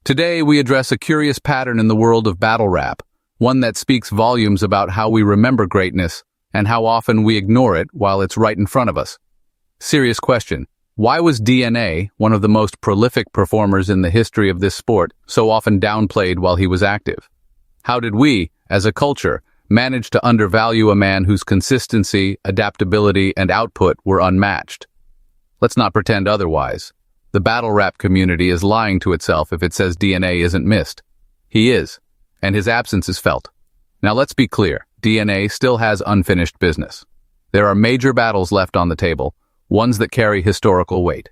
Today, we address a curious pattern in the world of battle rap, one that speaks volumes about how we remember greatness and how often we ignore it while it's right in front of us. Serious question. Why was DNA, one of the most prolific performers in the history of this sport, so often downplayed while he was active? How did we, as a culture, manage to undervalue a man whose consistency, adaptability, and output were unmatched? Let's not pretend otherwise. The battle rap community is lying to itself if it says DNA isn't missed. He is, and his absence is felt. Now let's be clear, DNA still has unfinished business. There are major battles left on the table, ones that carry historical weight.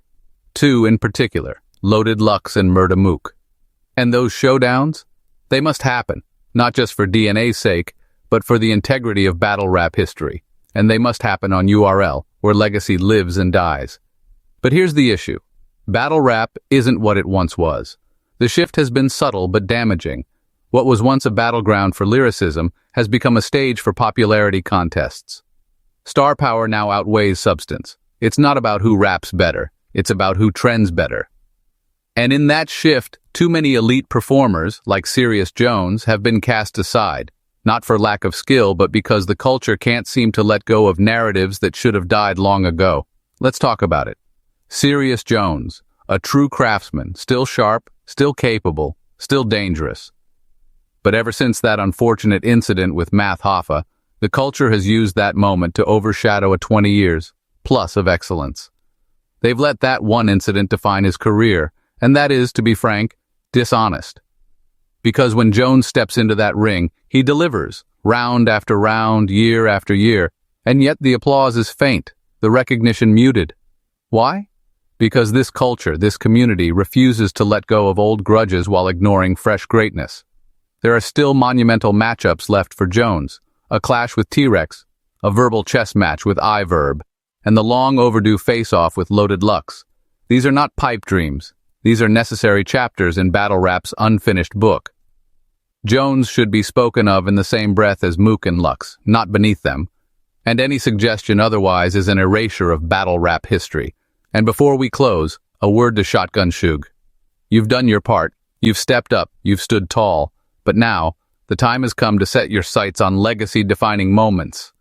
Two in particular, Loaded Lux and Murda Mook. And those showdowns? They must happen, not just for DNA's sake, but for the integrity of battle rap history. And they must happen on URL, where legacy lives and dies. But here's the issue. Battle rap isn't what it once was. The shift has been subtle but damaging. What was once a battleground for lyricism has become a stage for popularity contests. Star power now outweighs substance. It's not about who raps better, it's about who trends better. And in that shift, too many elite performers, like Serius Jones, have been cast aside, not for lack of skill, but because the culture can't seem to let go of narratives that should have died long ago. Let's talk about it. Serius Jones, a true craftsman, still sharp, still capable, still dangerous. But ever since that unfortunate incident with Math Hoffa, the culture has used that moment to overshadow a 20 years plus of excellence. They've let that one incident define his career, and that is, to be frank, dishonest. Because when Jones steps into that ring, he delivers, round after round, year after year, and yet the applause is faint, the recognition muted. Why? Because this culture, this community, refuses to let go of old grudges while ignoring fresh greatness. There are still monumental matchups left for Jones, a clash with T-Rex, a verbal chess match with I-Verb, and the long-overdue face-off with Loaded Lux. These are not pipe dreams. These are necessary chapters in battle rap's unfinished book. Jones should be spoken of in the same breath as Mook and Lux, not beneath them. And any suggestion otherwise is an erasure of battle rap history. And before we close, a word to Shotgun Suge. You've done your part, you've stepped up, you've stood tall, but now, the time has come to set your sights on legacy-defining moments.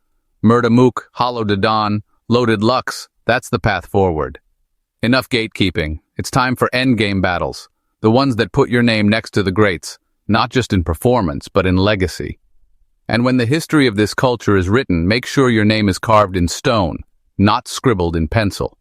Murda Mook, Hollow to Dawn, Loaded Lux, that's the path forward. Enough gatekeeping, it's time for endgame battles, the ones that put your name next to the greats, not just in performance, but in legacy. And when the history of this culture is written, make sure your name is carved in stone, not scribbled in pencil.